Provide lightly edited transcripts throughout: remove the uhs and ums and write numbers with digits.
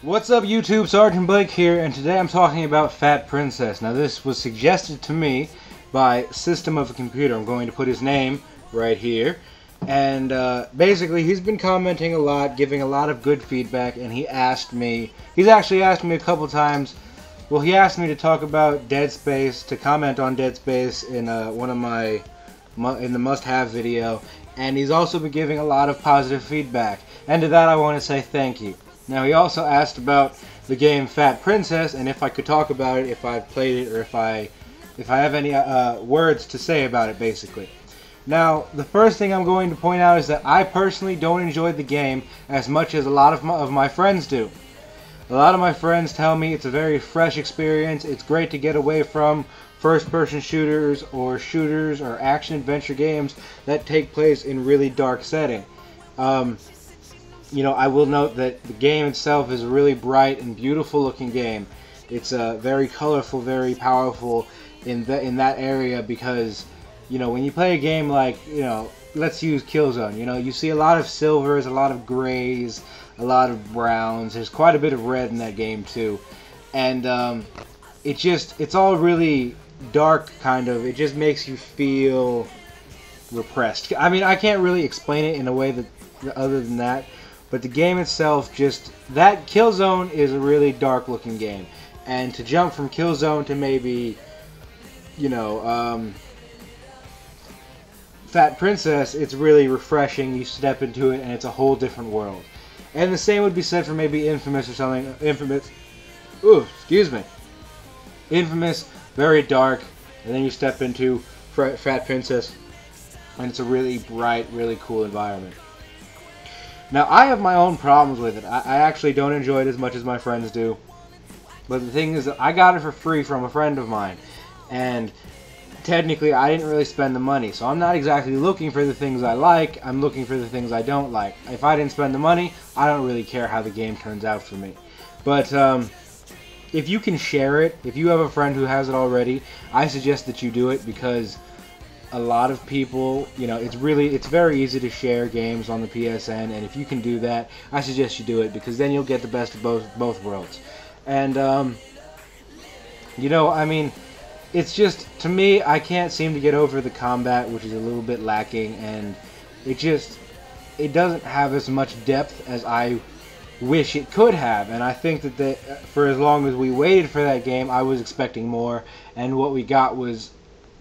What's up YouTube, Sergeant Blake here, and today I'm talking about Fat Princess. Now this was suggested to me by Systemofacomputer. I'm going to put his name right here. And basically he's been commenting a lot, giving a lot of good feedback, and he's actually asked me a couple times, well, he asked me to talk about Dead Space, to comment on Dead Space in one of my, in the must-have video, and he's also been giving a lot of positive feedback, and to that I want to say thank you. Now he also asked about the game Fat Princess, and if I could talk about it, if I've played it, or if I have any words to say about it, basically. Now, the first thing I'm going to point out is that I personally don't enjoy the game as much as a lot of my friends do. A lot of my friends tell me it's a very fresh experience, it's great to get away from first-person shooters or action-adventure games that take place in really dark setting. You know, I will note that the game itself is a really bright and beautiful looking game. It's very colorful, very powerful in that area because, you know, when you play a game like, you know, let's use Killzone, you know, you see a lot of silvers, a lot of grays, a lot of browns. There's quite a bit of red in that game too. And it's all really dark, kind of. It just makes you feel repressed. I mean, I can't really explain it in a way that other than that. But the game itself, that Killzone is a really dark looking game. And to jump from Killzone to maybe, you know, Fat Princess, it's really refreshing. You step into it and it's a whole different world. And the same would be said for maybe Infamous or something. Infamous, Infamous, very dark. And then you step into Fat Princess and it's a really bright, really cool environment. Now, I have my own problems with it. I actually don't enjoy it as much as my friends do. But the thing is that I got it for free from a friend of mine. And technically, I didn't really spend the money. So I'm not exactly looking for the things I like. I'm looking for the things I don't like. If I didn't spend the money, I don't really care how the game turns out for me. But if you can share it, if you have a friend who has it already, I suggest that you do it because a lot of people, you know, it's very easy to share games on the PSN, and if you can do that, I suggest you do it because then you'll get the best of both worlds. And you know, I mean, it's just, to me, I can't seem to get over the combat, which is a little bit lacking, and it doesn't have as much depth as I wish it could have. And I think that for as long as we waited for that game, I was expecting more, and what we got was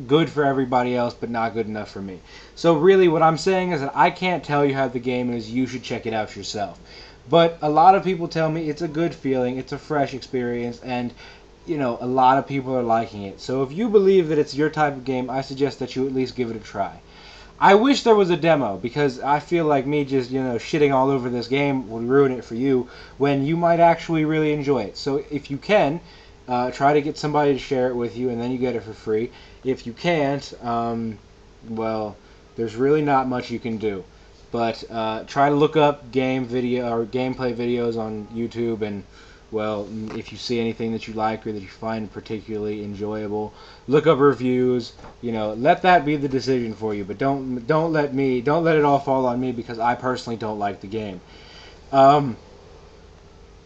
good for everybody else, but not good enough for me. So really what I'm saying is that I can't tell you how the game is, you should check it out yourself. But a lot of people tell me it's a good feeling, it's a fresh experience, and you know, a lot of people are liking it. So if you believe that it's your type of game, I suggest that you at least give it a try. I wish there was a demo, because I feel like me just, you know, shitting all over this game would ruin it for you, when you might actually really enjoy it. So if you can, try to get somebody to share it with you, and then you get it for free. If you can't, well, there's really not much you can do. But try to look up gameplay videos on YouTube, and well, if you see anything that you like or that you find particularly enjoyable, look up reviews. You know, let that be the decision for you. But don't let it all fall on me because I personally don't like the game.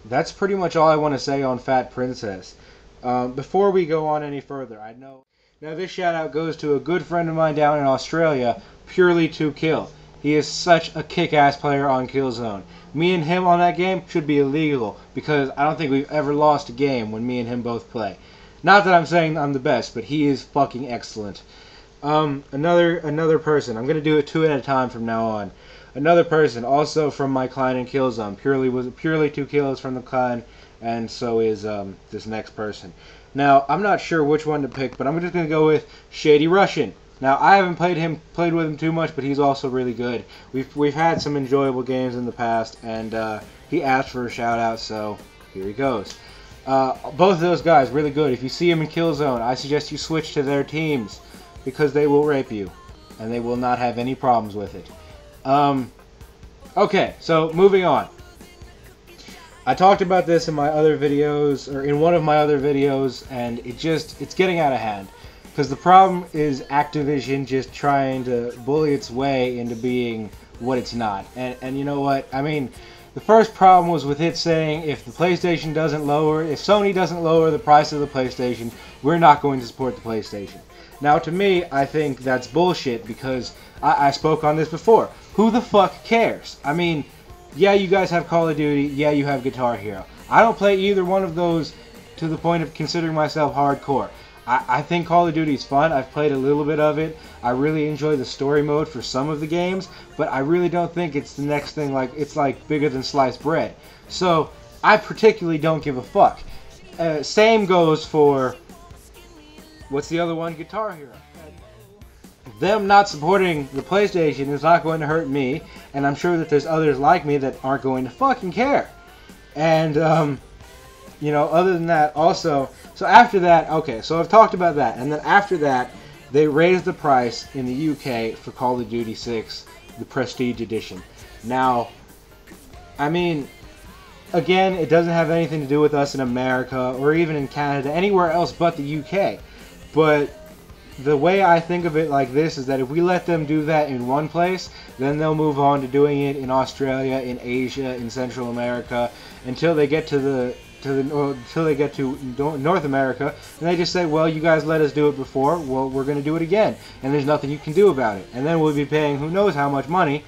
That's pretty much all I want to say on Fat Princess. Before we go on any further, now this shout out goes to a good friend of mine down in Australia, Purely to Kill. He is such a kick-ass player on Killzone. Me and him on that game should be illegal because I don't think we've ever lost a game when me and him both play. Not that I'm saying I'm the best, but he is fucking excellent. Another person. I'm gonna do it two at a time from now on. Another person, also from my clan in Killzone. Purely to Kill is from the clan, and so is this next person. Now, I'm not sure which one to pick, but I'm just going to go with Shady Russian. Now, I haven't played with him too much, but he's also really good. We've had some enjoyable games in the past, and he asked for a shout-out, so here he goes. Both of those guys, really good. If you see him in Killzone, I suggest you switch to their teams, because they will rape you, and they will not have any problems with it. Okay, so moving on. I talked about this in my other videos, or in one of my other videos, and it's getting out of hand. Because the problem is Activision just trying to bully its way into being what it's not. And you know what? I mean, The first problem was with it saying if the PlayStation doesn't lower, if Sony doesn't lower the price of the PlayStation, we're not going to support the PlayStation. Now, to me, I think that's bullshit because I spoke on this before. Who the fuck cares? I mean, yeah, you guys have Call of Duty, yeah, you have Guitar Hero. I don't play either one of those to the point of considering myself hardcore. I think Call of Duty is fun. I've played a little bit of it. I really enjoy the story mode for some of the games, but I really don't think it's the next thing, like, it's like bigger than sliced bread. So, I particularly don't give a fuck. Same goes for, what's the other one? Guitar Hero. Them not supporting the PlayStation is not going to hurt me, and I'm sure that there's others like me that aren't going to fucking care. And, you know, other than that, also, so after that, okay, so I've talked about that, and then after that, they raised the price in the UK for Call of Duty 6, the Prestige Edition. Now, I mean, again, it doesn't have anything to do with us in America, or even in Canada, anywhere else but the UK, but the way I think of it like this is that if we let them do that in one place, then they'll move on to doing it in Australia, in Asia, in Central America, until they get to North America, and they just say, well, you guys let us do it before, well, we're going to do it again, and there's nothing you can do about it. And then we'll be paying who knows how much money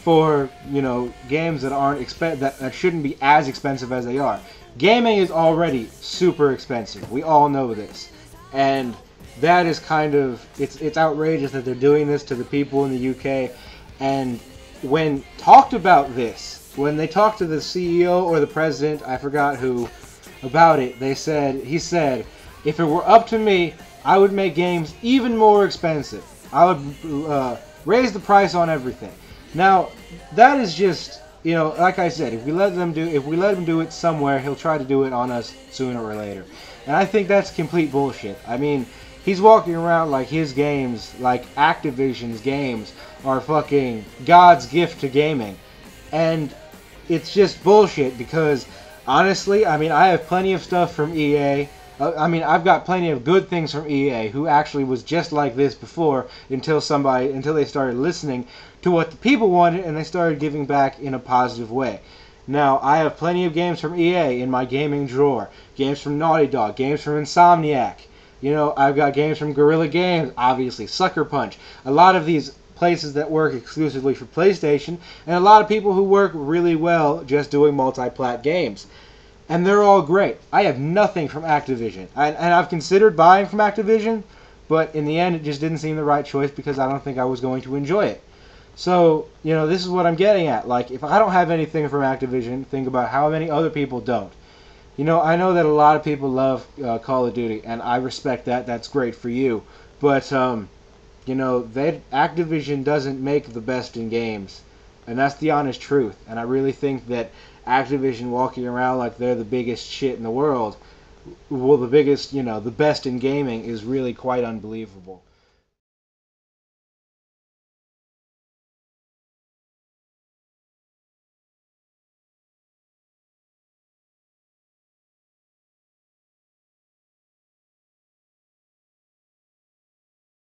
for, you know, games that aren't that shouldn't be as expensive as they are. Gaming is already super expensive. We all know this, and that is kind of, it's outrageous that they're doing this to the people in the UK. And when talked about this, when they talked to the CEO or the president, I forgot who, about it, he said, if it were up to me, I would make games even more expensive. I would raise the price on everything. Now, that is just, you know, like I said, if we let him do it somewhere, he'll try to do it on us sooner or later. And I think that's complete bullshit. I mean, he's walking around like his games, like Activision's games, are fucking God's gift to gaming. And it's just bullshit because, honestly, I mean, I have plenty of stuff from EA. I mean, I've got plenty of good things from EA, who actually was just like this before until they started listening to what the people wanted and they started giving back in a positive way. Now, I have plenty of games from EA in my gaming drawer. Games from Naughty Dog, games from Insomniac. You know, I've got games from Guerrilla Games, obviously, Sucker Punch. A lot of these places that work exclusively for PlayStation, and a lot of people who work really well just doing multi-plat games. And they're all great. I have nothing from Activision. And I've considered buying from Activision, but in the end it just didn't seem the right choice because I don't think I was going to enjoy it. So, you know, this is what I'm getting at. Like, if I don't have anything from Activision, think about how many other people don't. You know, I know that a lot of people love Call of Duty, and I respect that. That's great for you. But, you know, Activision doesn't make the best in games. And that's the honest truth. And I really think that Activision walking around like they're the biggest shit in the world, well, the biggest, you know, the best in gaming is really quite unbelievable.